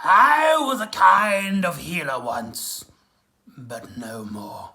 I was a kind of healer once, but no more.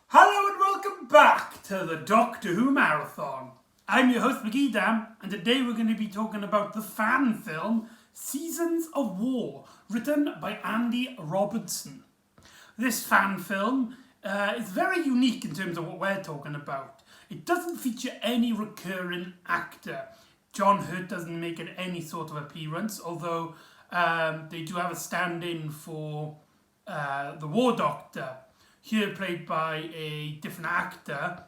Hello and welcome back to the Doctor Who Marathon. I'm your host McEdam, and today we're going to be talking about the fan film Seasons of War, written by Andy Robertson. This fan film is very unique in terms of what we're talking about. It doesn't feature any recurring actor. John Hurt doesn't make any sort of appearance, although they do have a stand-in for the War Doctor, here played by a different actor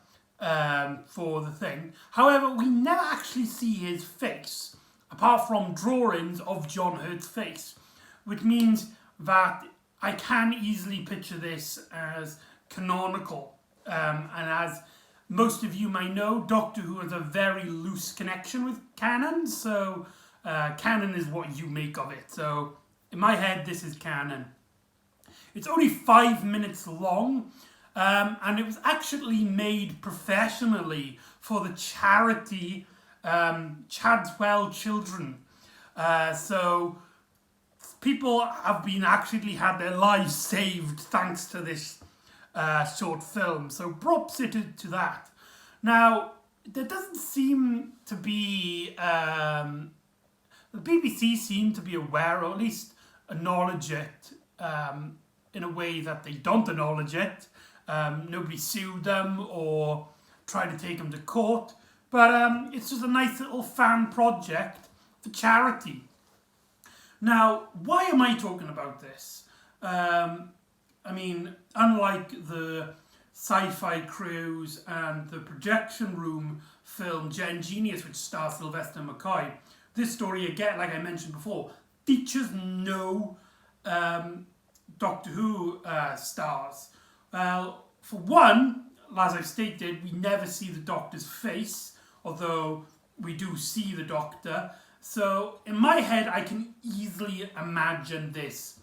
for the thing. However, we never actually see his face, apart from drawings of John Hurt's face, which means that I can easily picture this as canonical. And as most of you may know, Doctor Who has a very loose connection with canon, so canon is what you make of it. So in my head, this is canon. It's only 5 minutes long, and it was actually made professionally for the charity Chadswell Children. So people have been actually had their lives saved thanks to this short film. So props it to that. Now, there doesn't seem to be the BBC seem to be aware, or at least acknowledge it in a way that they don't acknowledge it. Nobody sued them or tried to take them to court. But it's just a nice little fan project for charity. Now, why am I talking about this? I mean, unlike the Sci-Fi Cruise and the Projection Room film Gen Genius, which stars Sylvester McCoy, this story, again, like I mentioned before, features no Doctor Who stars. Well, for one, as I've stated, we never see the Doctor's face, although we do see the Doctor. So, in my head, I can easily imagine this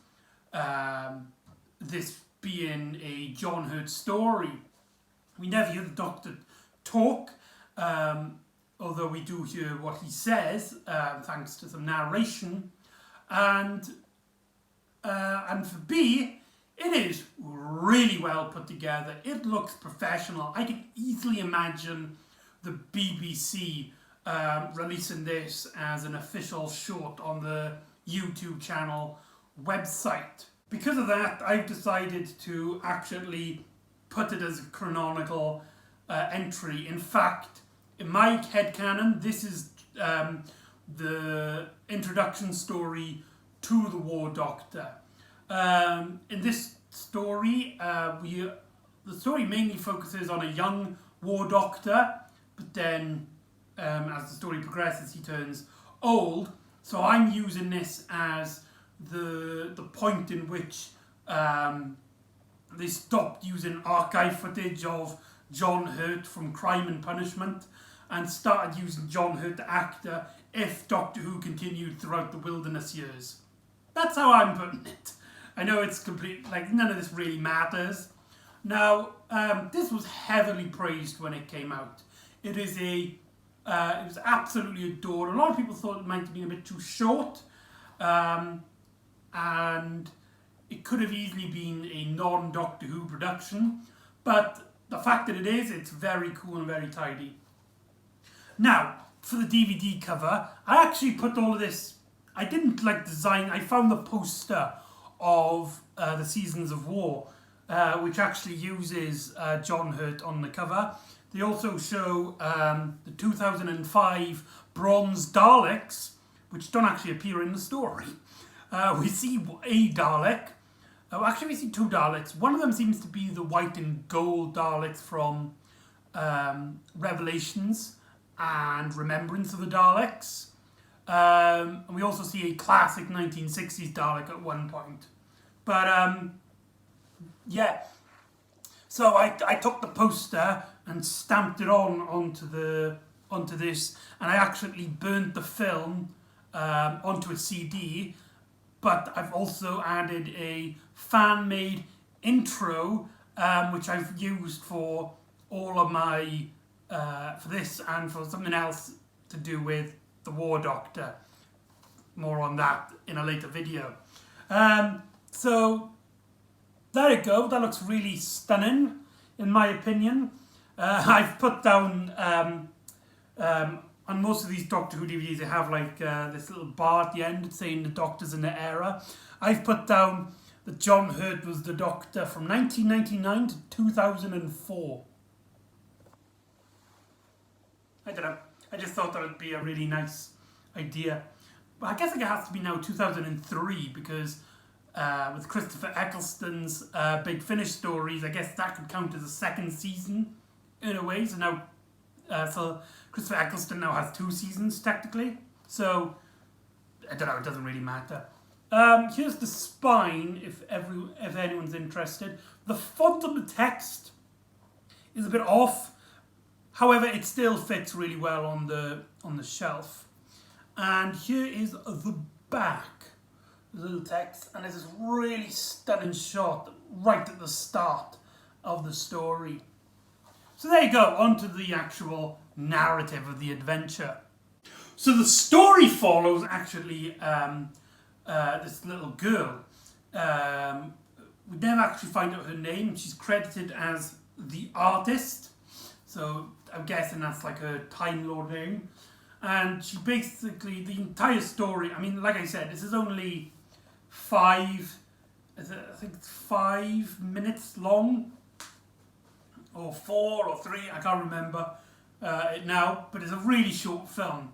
being a John Hurt story. We never hear the Doctor talk, although we do hear what he says, thanks to some narration. And for B, it is really well put together. It looks professional. I can easily imagine the BBC releasing this as an official short on the YouTube channel website. Because of that, I've decided to actually put it as a canonical entry. In fact, in my headcanon, this is the introduction story to the War Doctor. In this story, the story mainly focuses on a young War Doctor, but then as the story progresses, he turns old. So I'm using this as the point in which they stopped using archive footage of John Hurt from Crime and Punishment and started using John Hurt the actor if Doctor Who continued throughout the Wilderness years. That's how I'm putting it. I know it's complete, like none of this really matters. Now, this was heavily praised when it came out. It was absolutely adored. A lot of people thought it might have been a bit too short, and it could have easily been a non-Doctor Who production, but the fact that it is, it's very cool and very tidy. Now, for the DVD cover, I actually put all of this, I didn't design, I found the poster of the Seasons of War, which actually uses John Hurt on the cover. They also show the 2005 bronze Daleks, which don't actually appear in the story. We see a Dalek. Actually, we see two Daleks. One of them seems to be the white and gold Daleks from Revelations and Remembrance of the Daleks. And we also see a classic 1960s Dalek at one point. But, yeah. So I took the poster and stamped it onto this, and I actually burnt the film onto a CD. But I've also added a fan-made intro, which I've used for all of my, for this and for something else to do with the War Doctor. more on that in a later video. So there you go. That looks really stunning, in my opinion. I've put down on most of these Doctor Who DVDs, they have like this little bar at the end saying the Doctor's in the era. I've put down that John Hurt was the Doctor from 1999 to 2004. I don't know. I just thought that would be a really nice idea. But I guess it has to be now 2003 because with Christopher Eccleston's Big Finish stories, I guess that could count as a second season in a way. So now, so Christopher Eccleston now has 2 seasons technically. So I don't know. It doesn't really matter. Here's the spine, if anyone's interested. The font of the text is a bit off. However, it still fits really well on the shelf. And here is the back, the little text, and there's this really stunning shot right at the start of the story. So there you go, on to the actual narrative of the adventure. So the story follows actually this little girl. We never actually find out her name. She's credited as the artist. So I'm guessing that's like her Time Lord name. And she basically, the entire story, I mean, like I said, this is only 5 minutes long. Or 4 or 3, I can't remember it now. But it's a really short film.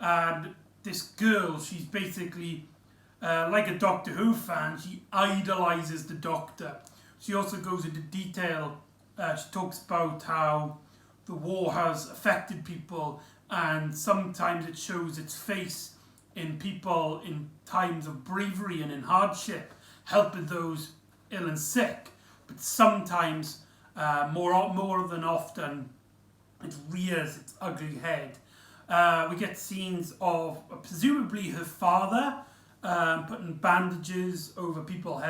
And this girl, she's basically, like a Doctor Who fan, she idolises the Doctor. She also goes into detail. She talks about how the war has affected people, and sometimes it shows its face in people in times of bravery and in hardship, helping those ill and sick. But sometimes, more than often, it rears its ugly head. We get scenes of presumably her father putting bandages over people's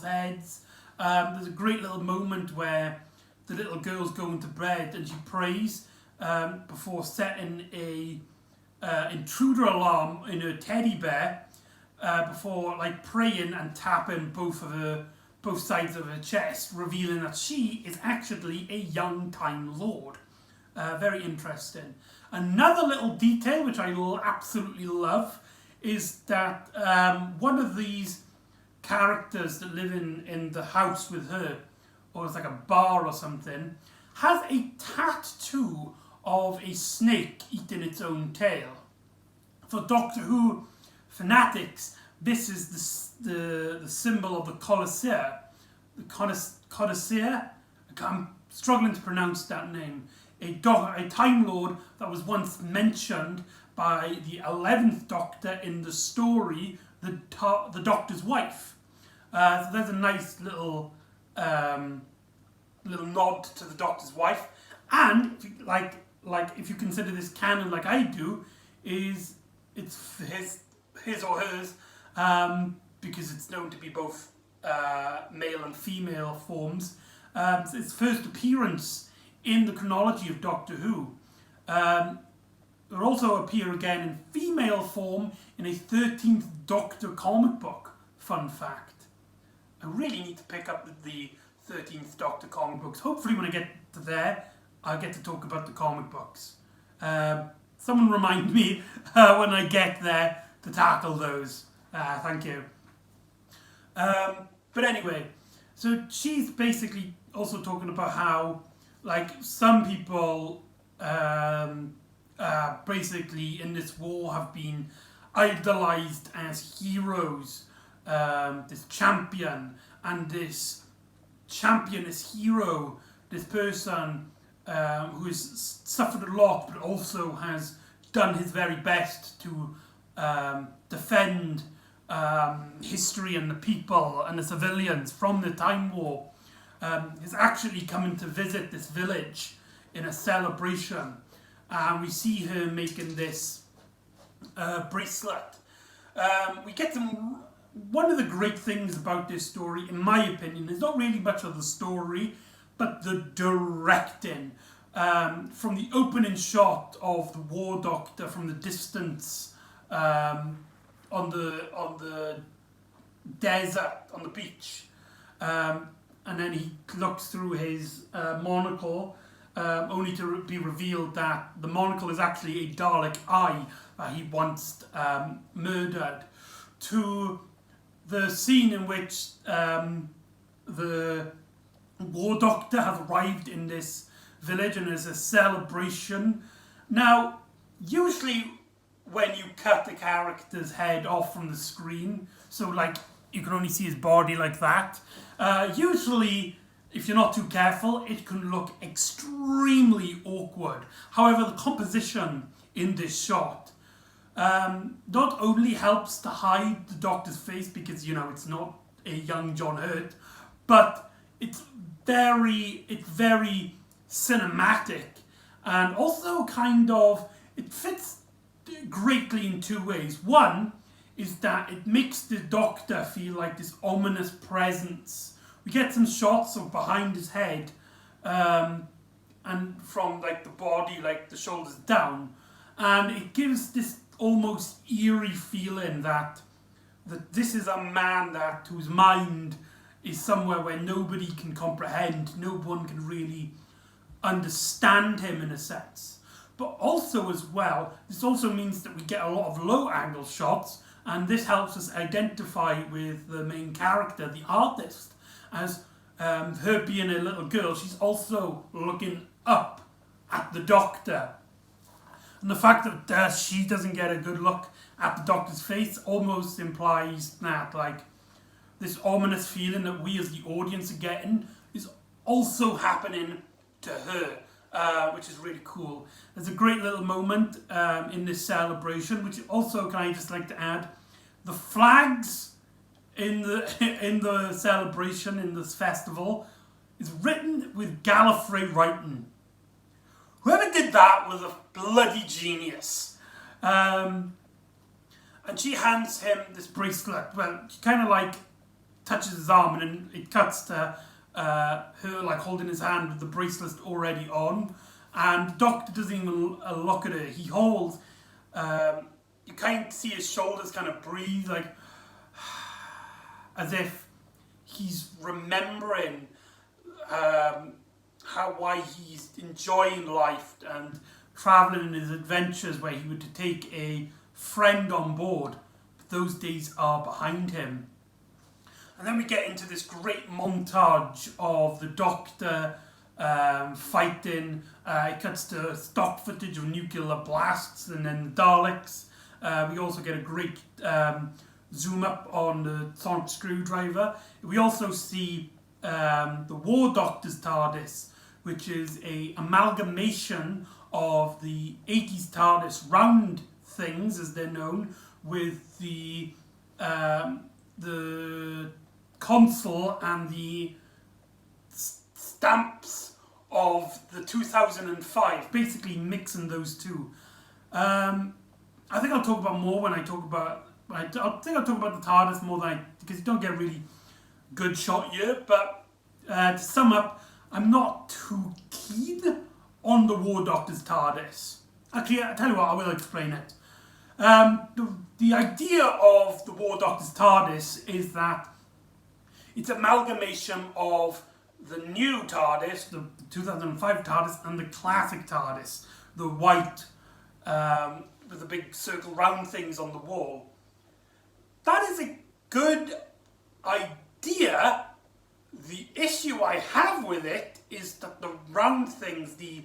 heads. There's a great little moment where the little girl's going to bed and she prays before setting a intruder alarm in her teddy bear before like praying and tapping both sides of her chest, revealing that she is actually a young Time Lord. Very interesting. Another little detail which I absolutely love is that one of these characters that live in the house with her, or it's like a bar or something, has a tattoo of a snake eating its own tail. For Doctor Who fanatics, this is the symbol of the Colosseum. The Colosseum? I'm struggling to pronounce that name. A Time Lord that was once mentioned by the 11th Doctor in the story, the Doctor's wife. So there's a nice little nod to the Doctor's wife, and if you consider this canon like I do, it's his or hers, because it's known to be both male and female forms. It's its first appearance in the chronology of Doctor Who. It will also appear again in female form in a 13th Doctor comic book. Fun fact. I really need to pick up the 13th Doctor comic books. Hopefully when I get to there, I'll get to talk about the comic books. Someone remind me when I get there to tackle those. Thank you. But anyway, so she's basically also talking about how, like, some people basically in this war have been idolized as heroes. This champion, and this champion, this hero, this person who has suffered a lot but also has done his very best to defend history and the people and the civilians from the Time War, is actually coming to visit this village in a celebration. And we see her making this bracelet. We get some. One of the great things about this story, in my opinion, is not really much of the story, but the directing. From the opening shot of the War Doctor from the distance of on the desert, on the beach, and then he looks through his monocle, only to be revealed that the monocle is actually a Dalek eye that he once murdered, to the scene in which the War Doctor has arrived in this village and there's a celebration. Now, usually when you cut the character's head off from the screen, so like you can only see his body like that, usually if you're not too careful it can look extremely awkward. However, the composition in this shot not only helps to hide the Doctor's face, because you know it's not a young John Hurt, but it's very cinematic, and also kind of it fits greatly in two ways. One is that it makes the Doctor feel like this ominous presence. We get some shots of behind his head, and from like the body, like the shoulders down, and it gives this almost eerie feeling that this is a man whose mind is somewhere where nobody can comprehend, no one can really understand him in a sense. But also as well, this also means that we get a lot of low angle shots, and this helps us identify with the main character, the artist, as her being a little girl, she's also looking up at the Doctor. And the fact that she doesn't get a good look at the Doctor's face almost implies that like this ominous feeling that we as the audience are getting is also happening to her, which is really cool. There's a great little moment in this celebration, which also can I just like to add, the flags in the celebration, in this festival, is written with Gallifrey writing. Whoever did that was a bloody genius. And she hands him this bracelet. Well, she kind of like touches his arm, and then it cuts to her like holding his hand with the bracelet already on. And the Doctor doesn't even look at her. He holds, you kind of see his shoulders kind of breathe, like as if he's remembering why he's enjoying life and travelling in his adventures, where he would take a friend on board. But those days are behind him. And then we get into this great montage of the Doctor fighting. It cuts to stock footage of nuclear blasts and then the Daleks. We also get a great zoom up on the sonic screwdriver. We also see the War Doctor's TARDIS, which is a amalgamation of the 80s TARDIS round things, as they're known, with the console and the stamps of the 2005, basically mixing those two. I think I'll talk about more when I talk about. I think I'll talk about the TARDIS more than because you don't get a really good shot here. But to sum up, I'm not too keen on the War Doctor's TARDIS. Actually, I'll tell you what, I will explain it. The idea of the War Doctor's TARDIS is that it's an amalgamation of the new TARDIS, the 2005 TARDIS, and the classic TARDIS, the white with the big circle round things on the wall. That is a good idea. The issue I have with it is that the round things, the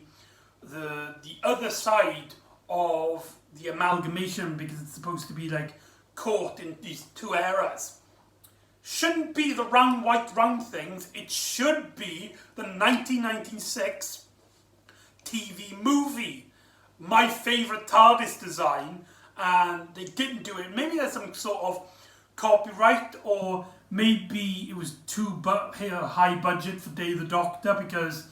other side of the amalgamation, because it's supposed to be like caught in these two eras, shouldn't be the white round things. It should be the 1996 TV movie, my favourite TARDIS design, and they didn't do it. Maybe there's some sort of copyright, or maybe it was too high budget for Day of the Doctor, because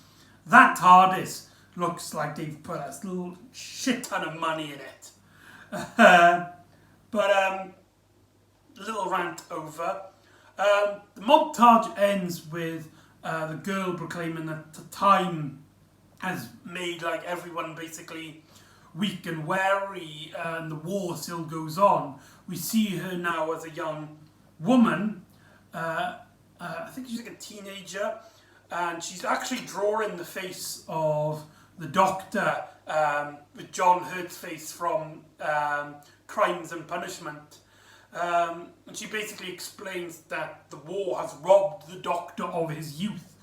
that TARDIS looks like they've put a little shit ton of money in it. But little rant over. The montage ends with the girl proclaiming that the time has made like everyone basically weak and wary, and the war still goes on. we see her now as a young woman. I think she's like a teenager, and she's actually drawing the face of the Doctor with John Hurt's face from Crimes and Punishment. And she basically explains that the war has robbed the Doctor of his youth.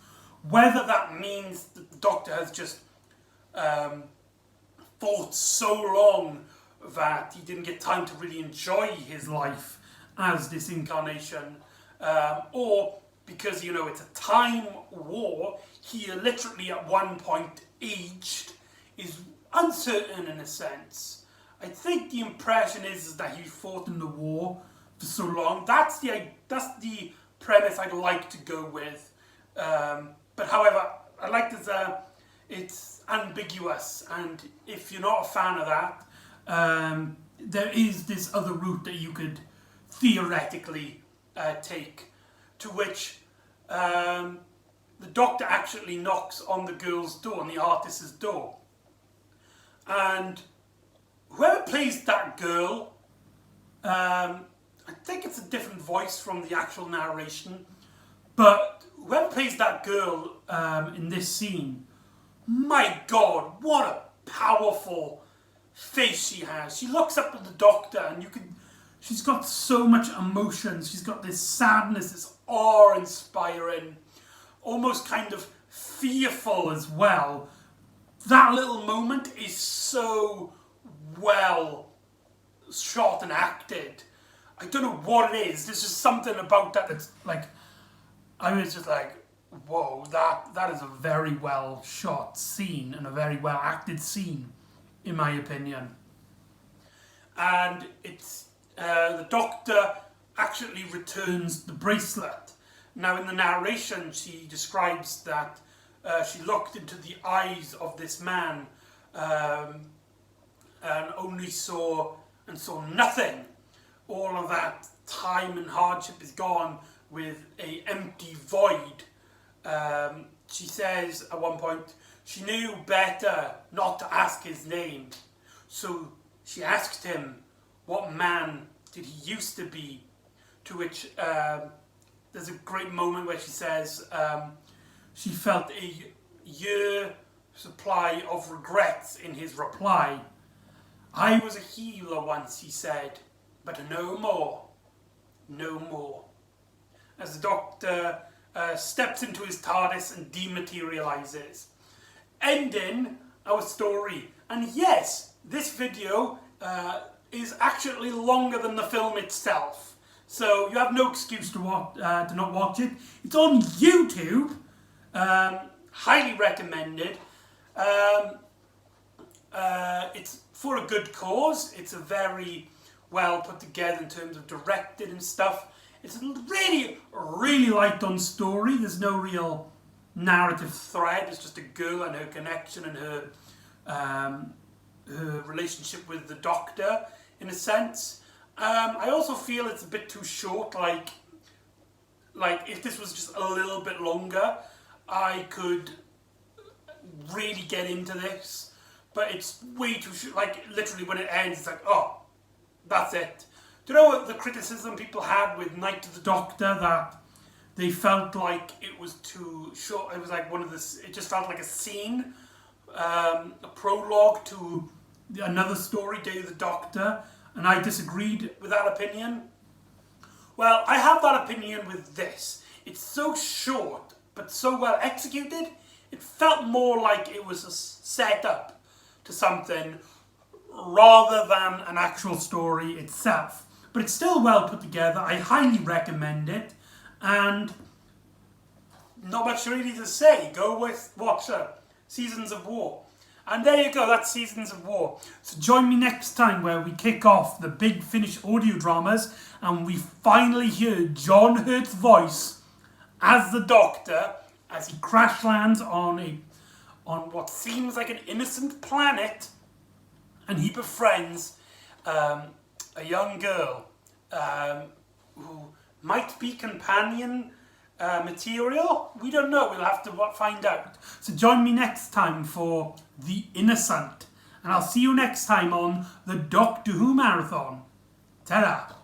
Whether that means that the Doctor has just fought so long that he didn't get time to really enjoy his life as this incarnation, or because, you know, it's a time war, he literally at one point aged, is uncertain in a sense. I think the impression is that he fought in the war for so long. That's the premise I'd like to go with. But however, I like that it's ambiguous, and if you're not a fan of that, there is this other route that you could theoretically take, to which the Doctor actually knocks on the girl's door, on the artist's door. And whoever plays that girl, I think it's a different voice from the actual narration, but whoever plays that girl in this scene, my God, what a powerful face she has. She looks up at the Doctor, and she's got so much emotion. She's got this sadness, this awe-inspiring, almost kind of fearful as well. That little moment is so well shot and acted. I don't know what it is. There's just something about that that's like, I was just like, whoa, that is a very well shot scene and a very well acted scene, in my opinion. And it's the Doctor actually returns the bracelet. Now in the narration she describes that she looked into the eyes of this man and only saw nothing. All of that time and hardship is gone with an empty void. She says at one point she knew better not to ask his name, so she asked him what man did he used to be, to which there's a great moment where she says she felt a year supply of regrets in his reply. I was a healer once, he said, but no more, no more. As the Doctor steps into his TARDIS and dematerializes, ending our story. And yes, this video is actually longer than the film itself, so you have no excuse to not watch it. It's on YouTube, highly recommended. It's for a good cause. It's a very well put together in terms of directed and stuff. It's a really, really light on story. There's no real narrative thread. It's just a girl and her connection and her relationship with the Doctor, in a sense. I also feel it's a bit too short. Like if this was just a little bit longer, I could really get into this. But it's way too short. Like literally when it ends, it's like, oh, that's it. Do you know what the criticism people had with Night of the Doctor, that they felt like it was too short? It was like it just felt like a scene, a prologue to another story, Day of the Doctor, and I disagreed with that opinion. Well, I have that opinion with this. It's so short, but so well executed, it felt more like it was a setup to something rather than an actual story itself. But it's still well put together. I highly recommend it, and not much really to say. Go watch Seasons of War. And there you go, that's Seasons of War. So join me next time where we kick off the big Finnish audio dramas and we finally hear John Hurt's voice as the Doctor as he crash lands on what seems like an innocent planet, and he befriends a young girl who might be companion material. We don't know, we'll have to find out. So join me next time for The Innocent, and I'll see you next time on the Doctor Who Marathon. Ta-ra!